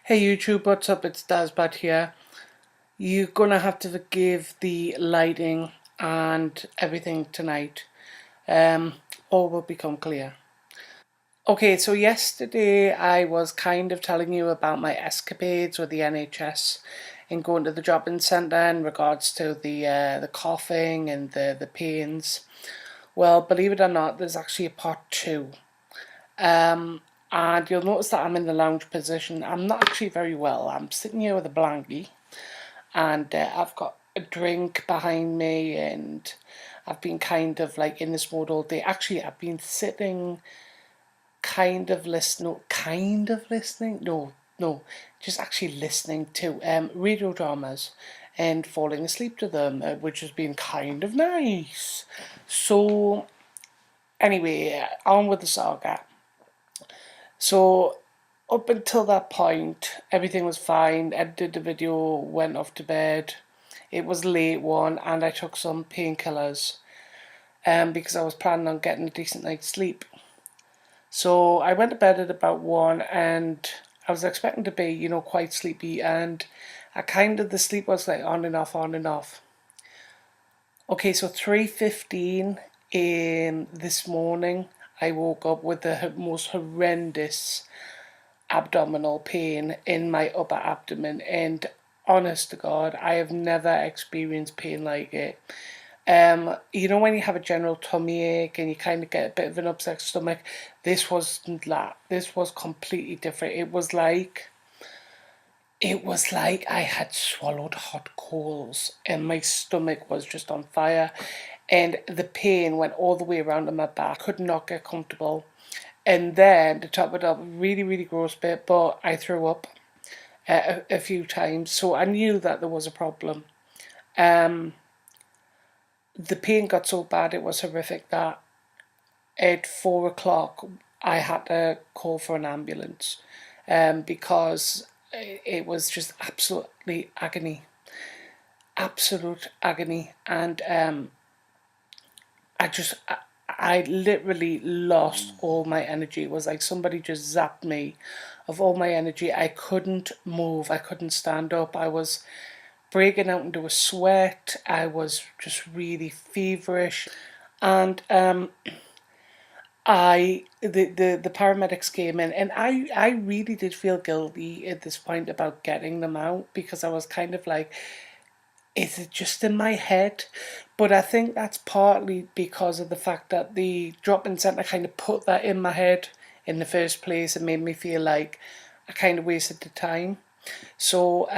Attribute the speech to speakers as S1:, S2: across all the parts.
S1: Hey YouTube, what's up? It's Dazbat here. You're gonna have to forgive the lighting and everything tonight. All will become clear. Okay, so yesterday I was kind of telling you about my escapades with the NHS and going to the drop-in centre in regards to the coughing and the pains. Well, believe it or not, there's actually a part two. And you'll notice that I'm in the lounge position. I'm not actually very well. I'm sitting here with a blankie, and I've got a drink behind me, and I've been kind of like in this mode all day. Actually, I've been sitting no, just actually listening to radio dramas and falling asleep to them, which has been kind of nice. So anyway, on with the saga. So up until that point, everything was fine. Edited the video, went off to bed. It was a late one, and I took some painkillers because I was planning on getting a decent night's sleep. So I went to bed at about 1, and I was expecting to be, quite sleepy, and the sleep was like on and off, on and off. Okay, so 3:15 this morning, I woke up with the most horrendous abdominal pain in my upper abdomen, and honest to God, I have never experienced pain like it. When you have a general tummy ache and you kind of get a bit of an upset stomach, this wasn't that. This was completely different. It was like I had swallowed hot coals and my stomach was just on fire, and the pain went all the way around in my back. Could not get comfortable. And then to top it up, really, really gross bit, but I threw up a few times, so I knew that there was a problem. Um, the pain got so bad, it was horrific, that at 4 o'clock I had to call for an ambulance because it was just absolutely absolute agony, and I literally lost all my energy. It was like somebody just zapped me of all my energy. I couldn't move. I couldn't stand up. I was breaking out into a sweat. I was just really feverish. And the paramedics came in, and I really did feel guilty at this point about getting them out, because I was kind of like, is it just in my head? But I think that's partly because of the fact that the drop-in centre kind of put that in my head in the first place and made me feel like I kind of wasted the time. So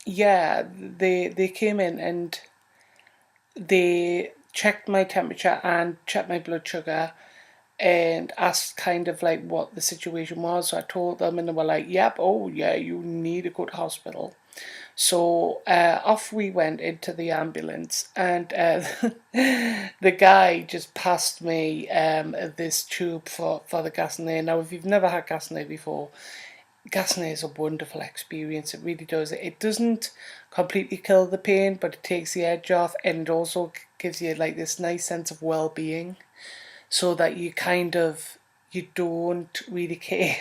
S1: yeah, they came in and they checked my temperature and checked my blood sugar and asked kind of like what the situation was. So I told them, and they were like, yep, oh yeah, you need to go to hospital. So off we went into the ambulance, and the guy just passed me this tube for the Gasnier. Now, if you've never had Gasnier before, Gasnier is a wonderful experience. It really does. It doesn't completely kill the pain, but it takes the edge off, and it also gives you like this nice sense of well-being, so that you don't really care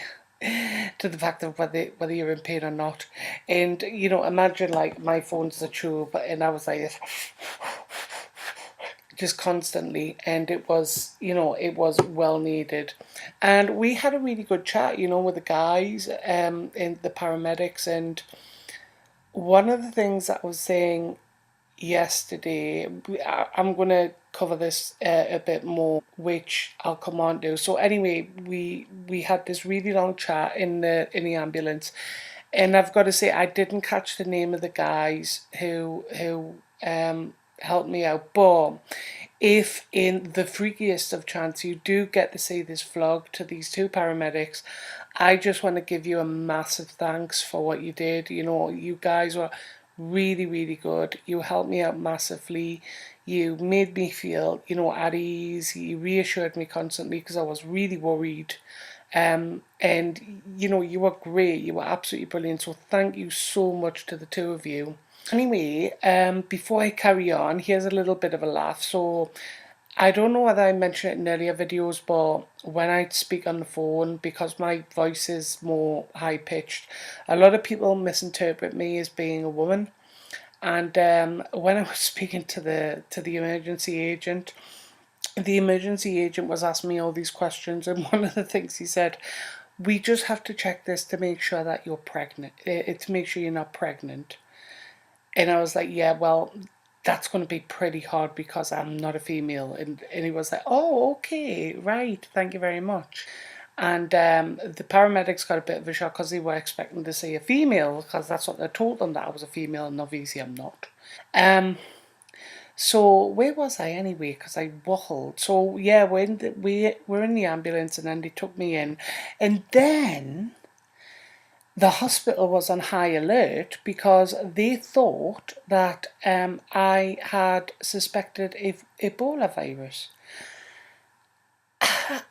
S1: to the fact of whether you're in pain or not. And imagine like my phone's a tube, and I was like this, just constantly, and it was well needed. And we had a really good chat, with the guys and the paramedics. And one of the things that I was saying yesterday, I'm going to cover this a bit more, which I'll come on to. So anyway, we had this really long chat in the ambulance, and I've got to say, I didn't catch the name of the guys who helped me out. But if in the freakiest of chance you do get to see this vlog to these two paramedics, I just want to give you a massive thanks for what you did. You guys were really, really good. You helped me out massively. You made me feel, at ease. You reassured me constantly because I was really worried. And you were great. You were absolutely brilliant. So thank you so much to the two of you. Anyway, before I carry on, here's a little bit of a laugh. So I don't know whether I mentioned it in earlier videos, but when I speak on the phone, because my voice is more high pitched, a lot of people misinterpret me as being a woman. And when I was speaking to the emergency agent was asking me all these questions, and one of the things he said, "We just have to check this to make sure that you're pregnant. To make sure you're not pregnant." And I was like, "Yeah, well, that's going to be pretty hard because I'm not a female." And he was like, "Oh, okay, right. Thank you very much." And the paramedics got a bit of a shock because they were expecting to see a female because that's what they told them, that I was a female, and obviously I'm not. Um, so where was I anyway? Because I waffled. So yeah, we're in the ambulance, and then they took me in, and then the hospital was on high alert because they thought that I had suspected Ebola virus.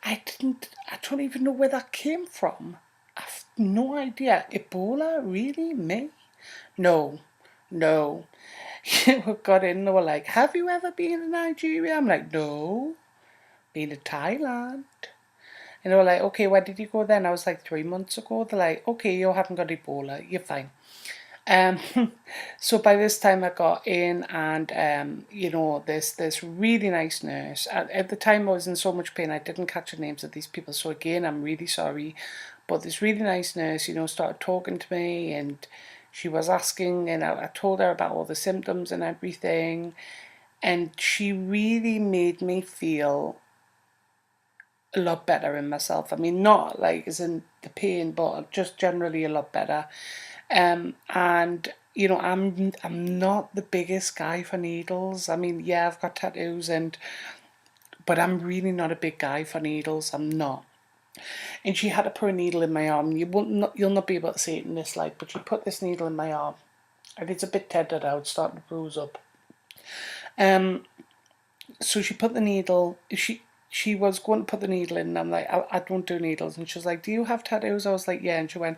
S1: I don't even know where that came from. I've no idea. Ebola? Really? Me? No, no. We got in, they were like, "Have you ever been to Nigeria?" I'm like, "No, been to Thailand." And they were like, "Okay, where did you go then?" I was like, "3 months ago." They're like, "Okay, you haven't got Ebola, you're fine." Um, so by this time I got in, and this really nice nurse. At the time I was in so much pain I didn't catch the names of these people. So again, I'm really sorry, but this really nice nurse, started talking to me, and she was asking, and I told her about all the symptoms and everything, and she really made me feel a lot better in myself. I mean, not like as in the pain, but just generally a lot better. And I'm not the biggest guy for needles. I mean, yeah, I've got tattoos, but I'm really not a big guy for needles. I'm not. And she had to put a needle in my arm. You'll not be able to see it in this light, but she put this needle in my arm, and it's a bit tethered out, starting to bruise up. Um, so she put the needle. She was going to put the needle in, and I'm like, I don't do needles. And she was like, "Do you have tattoos?" I was like, "Yeah." And she went,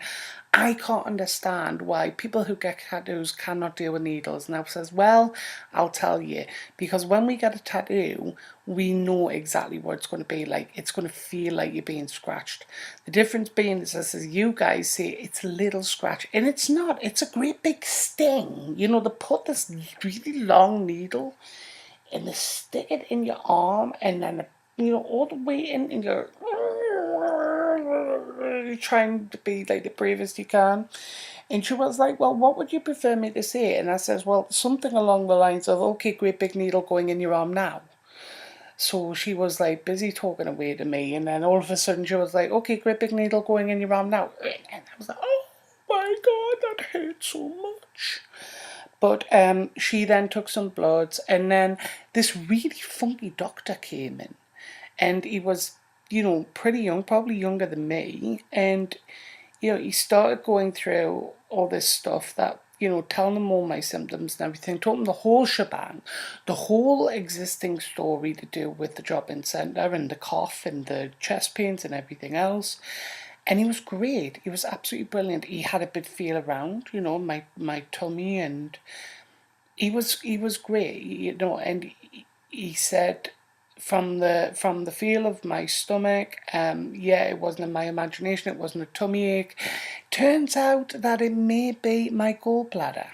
S1: "I can't understand why people who get tattoos cannot deal with needles." And I says, "Well, I'll tell you, because when we get a tattoo, we know exactly what it's going to be like. It's going to feel like you're being scratched. The difference being is, as you guys say, it's a little scratch, and it's not. It's a great big sting. They put this really long needle and they stick it in your arm, and then all the way in, and you're trying to be like the bravest you can." And she was like, "Well, what would you prefer me to say?" And I says, "Well, something along the lines of, okay, great big needle going in your arm now." So she was like busy talking away to me, and then all of a sudden she was like, "Okay, great big needle going in your arm now." And I was like, "Oh my God, that hurts so much." But she then took some bloods, and then this really funky doctor came in, and he was, pretty young, probably younger than me, and he started going through all this stuff that, telling them all my symptoms and everything, told them the whole shebang, the whole existing story to do with the drop-in centre and the cough and the chest pains and everything else. And he was great. He was absolutely brilliant. He had a bit feel around, my tummy, and he was great, and he said from the feel of my stomach, yeah, it wasn't in my imagination, it wasn't a tummy ache. Turns out that it may be my gallbladder.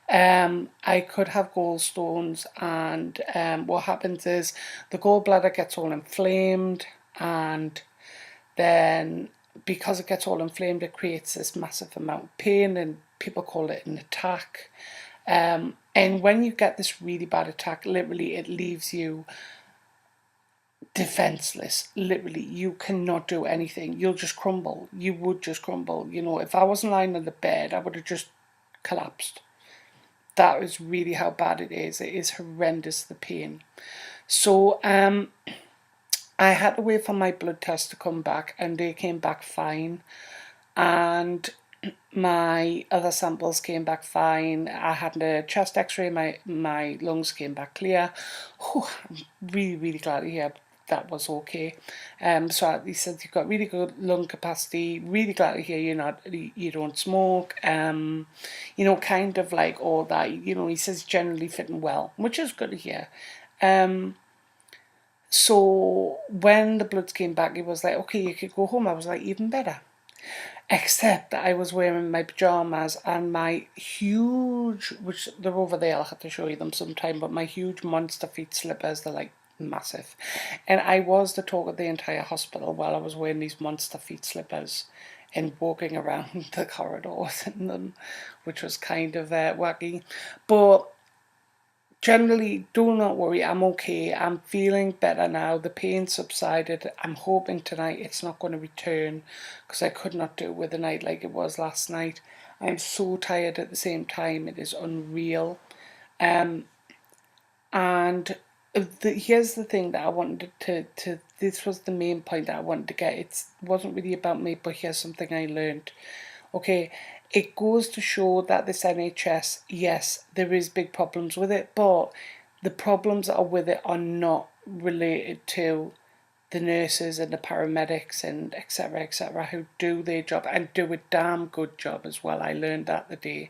S1: I could have gallstones, and what happens is the gallbladder gets all inflamed, and then because it gets all inflamed, it creates this massive amount of pain, and people call it an attack. And when you get this really bad attack, literally it leaves you defenseless. Literally, you cannot do anything. You'll just crumble. You would just crumble. If I wasn't lying on the bed, I would have just collapsed. That is really how bad it is. It is horrendous, the pain. So I had to wait for my blood test to come back, and they came back fine. And my other samples came back fine. I had a chest x-ray, my lungs came back clear. Whew, I'm really, really glad to hear that was okay. So he said you've got really good lung capacity, really glad to hear you don't smoke, kind of like all that. He says generally fitting well, which is good to hear. So when the bloods came back, he was like, okay, you could go home. I was like, even better. Except that I was wearing my pajamas and my huge, which they're over there, I'll have to show you them sometime, but my huge monster feet slippers, they're like massive. And I was the talk of the entire hospital while I was wearing these monster feet slippers and walking around the corridors in them, which was kind of wacky. But generally, do not worry, I'm okay. I'm feeling better now. The pain subsided. I'm hoping tonight it's not going to return because I could not do it with the night like it was last night. I'm so tired at the same time. It is unreal. Um, and here's the thing that I wanted to, this was the main point that I wanted to get. It wasn't really about me, but here's something I learned. Okay, it goes to show that this NHS, yes, there is big problems with it, but the problems that are with it are not related to the nurses and the paramedics and etc who do their job and do a damn good job as well. I learned that the day.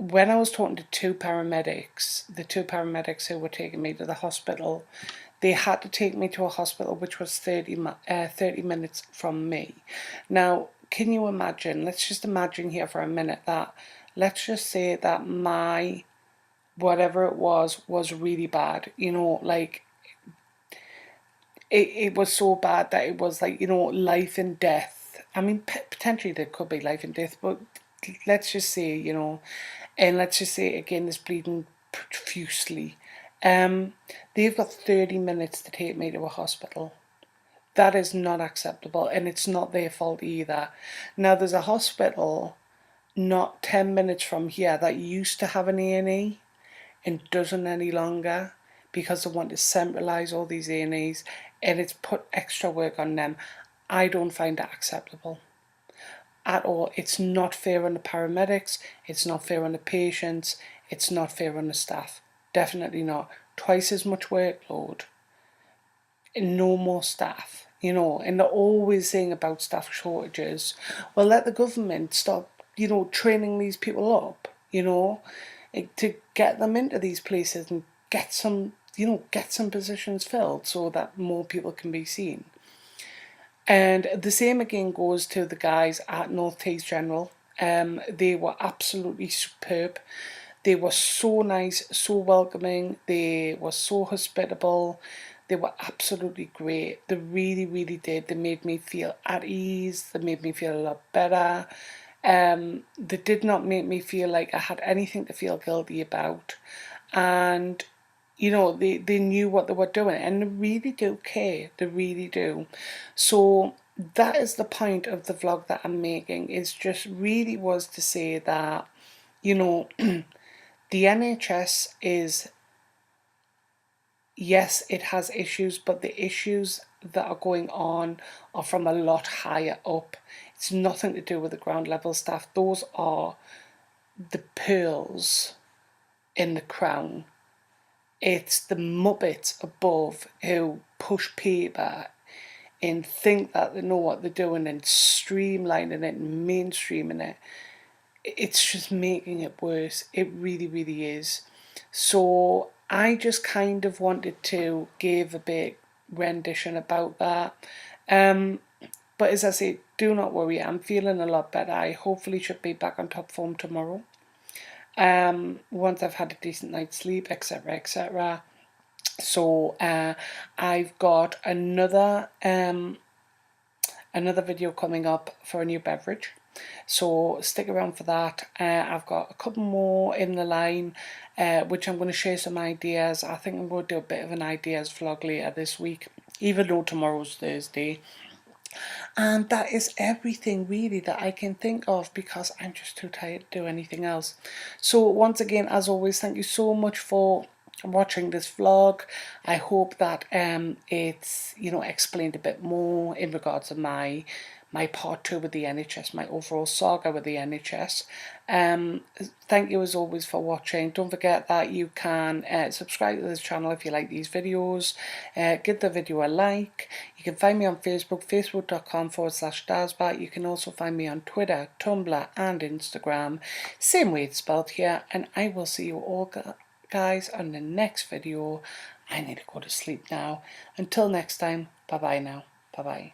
S1: When I was talking to the two paramedics who were taking me to the hospital, they had to take me to a hospital which was 30 minutes from me. Now, can you imagine? Let's just imagine here for a minute that, let's just say that my whatever it was really bad. You know, like it was so bad that it was like, you know, life and death. I mean, potentially there could be life and death, but let's just say, you know, and let's just say again, this bleeding profusely. Um, they've got 30 minutes to take me to a hospital. That is not acceptable, and it's not their fault either. Now, there's a hospital not 10 minutes from here that used to have an A&E and doesn't any longer because they want to centralise all these A&Es, and it's put extra work on them. I don't find that acceptable at all. It's not fair on the paramedics, it's not fair on the patients, it's not fair on the staff. Definitely not. Twice as much workload and no more staff, you know, and they're always saying about staff shortages. Well, let the government stop, you know, training these people up, you know, to get them into these places and get some, you know, get some positions filled so that more people can be seen. And the same again goes to the guys at North Tees General. They were absolutely superb. They were so nice, so welcoming. They were so hospitable. They were absolutely great. They really, really did. They made me feel at ease. They made me feel a lot better. They did not make me feel like I had anything to feel guilty about. And you know, they knew what they were doing and they really do care. They really do. So that is the point of the vlog that I'm making. It's just really was to say that, you know, the NHS is, yes, it has issues, but the issues that are going on are from a lot higher up. It's nothing to do with the ground level staff. Those are the pearls in the crown. It's the muppets above who push paper and think that they know what they're doing and streamlining it and mainstreaming it. It's just making it worse. It really, really is. So I just kind of wanted to give a bit rendition about that. Um, but as I say, do not worry. I'm feeling a lot better. I hopefully should be back on top form tomorrow. Once I've had a decent night's sleep, etc., etc. So I've got another video coming up for a new beverage, so stick around for that. I've got a couple more in the line, which I'm going to share some ideas. I think I'm going to do a bit of an ideas vlog later this week, even though tomorrow's Thursday. And that is everything really that I can think of because I'm just too tired to do anything else. So once again, as always, thank you so much for watching this vlog. I hope that it's, you know, explained a bit more in regards to my part 2 with the NHS, my overall saga with the NHS. Thank you as always for watching. Don't forget that you can subscribe to this channel if you like these videos. Give the video a like. You can find me on Facebook, facebook.com/Dazbat. You can also find me on Twitter, Tumblr and Instagram. Same way it's spelled here. And I will see you all guys on the next video. I need to go to sleep now. Until next time, bye bye now. Bye bye.